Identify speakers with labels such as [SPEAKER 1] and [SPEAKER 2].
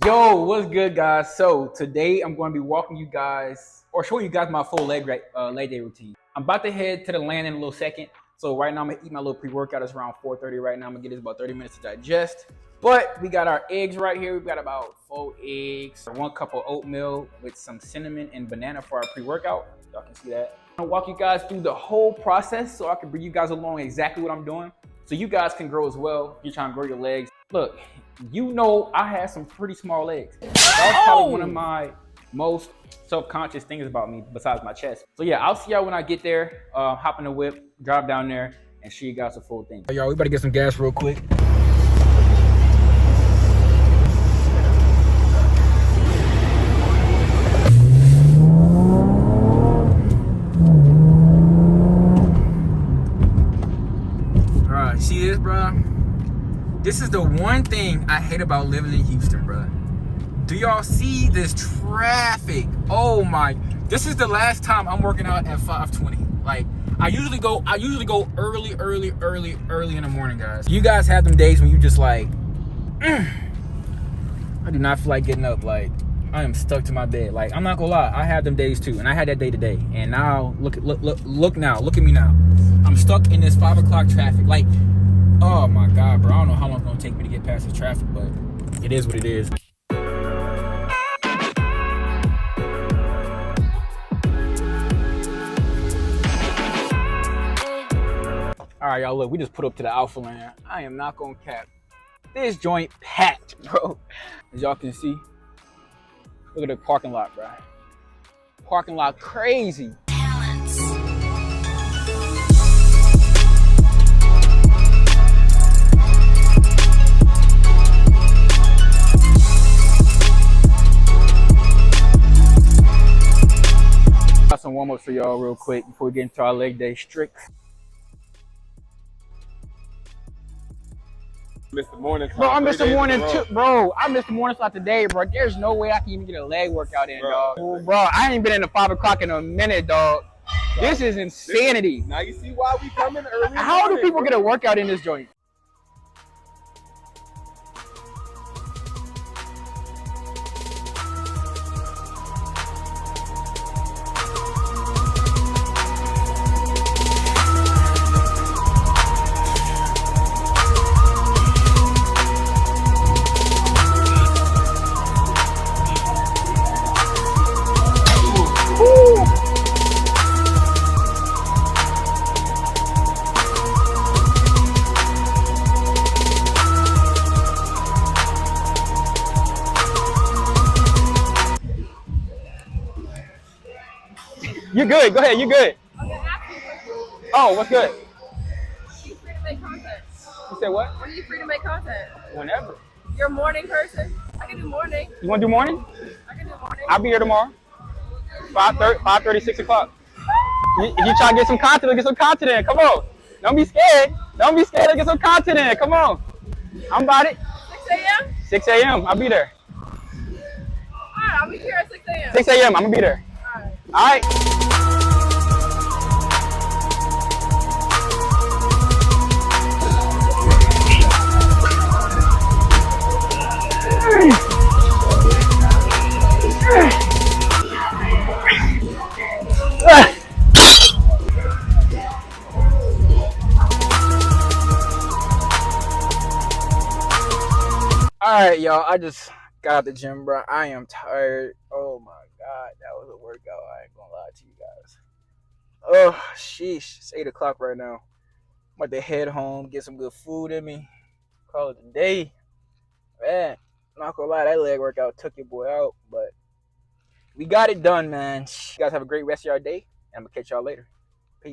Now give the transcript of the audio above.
[SPEAKER 1] Yo, what's good, guys? So today I'm going to be walking you guys or showing you guys my full leg day routine. I'm about to head to the land in a little second. So right now I'm gonna eat my little pre-workout. It's around 4:30 right now. I'm gonna get this about 30 minutes to digest. But we got our eggs right here. We've got about 4 eggs, 1 cup of oatmeal with some cinnamon and banana for our pre-workout. Y'all can see that. I'm gonna walk you guys through the whole process so I can bring you guys along exactly what I'm doing. So you guys can grow as well if you're trying to grow your legs. Look, you know I have some pretty small legs. That's probably one of my most self-conscious things about me besides my chest. So yeah, I'll see y'all when I get there. Hop in the whip, drive down there, and show you guys the full thing. Y'all, we better get some gas real quick. Alright, see this, bro? This is the one thing I hate about living in Houston, bro. Do y'all see this traffic? Oh my, this is the last time I'm working out at 5:20. Like, I usually go early in the morning, guys. You guys have them days when you just like, I do not feel like getting up. Like, I am stuck to my bed. Like, I'm not gonna lie, I have them days too, and I had that day today. And now, look now, look at me now. I'm stuck in this 5 o'clock traffic. Like, oh my God, bro. I don't know how long it's gonna take me to get past this traffic, but it is what it is. All right, y'all, look, we just put up to the Alphaland. I am not gonna cap. This joint packed, bro. As y'all can see, look at the parking lot, bro. Parking lot crazy. Got some warm-ups for y'all real quick before we get into our leg day strict.
[SPEAKER 2] Mr. Morning.
[SPEAKER 1] Bro, I missed the morning too, bro. I missed the morning slot today, bro. There's no way I can even get a leg workout in, dog. Bro, I ain't been in the 5 o'clock in a minute, dog. This is insanity.
[SPEAKER 2] Now you see why we coming early.
[SPEAKER 1] How do people get a workout in this joint? You're good. Go ahead. You're good. Oh, what's good?
[SPEAKER 3] Are you free to make content?
[SPEAKER 1] You said what?
[SPEAKER 3] When are you free to make content?
[SPEAKER 1] Whenever.
[SPEAKER 3] You're a morning person? I can do morning.
[SPEAKER 1] You want to do morning?
[SPEAKER 3] I can do morning.
[SPEAKER 1] I'll be here tomorrow. 5:30, 6 o'clock. If you try to get some content, let's get some content in. Come on. Don't be scared. Don't be scared. Let's get some content in. Come on. I'm about it.
[SPEAKER 3] 6 a.m.?
[SPEAKER 1] 6 a.m. I'll be there.
[SPEAKER 3] Alright, I'll be here at 6 a.m.
[SPEAKER 1] 6 a.m. I'm going to be there. All right. All right, y'all. I just got out the gym, bro. I am tired. Oh my God, that was a workout. I ain't gonna lie to you guys. Oh, sheesh. It's 8 o'clock right now. I'm about to head home, get some good food in me. Call it a day. Man, not gonna lie, that leg workout took your boy out, but we got it done, man. You guys have a great rest of your day, and I'm gonna catch y'all later.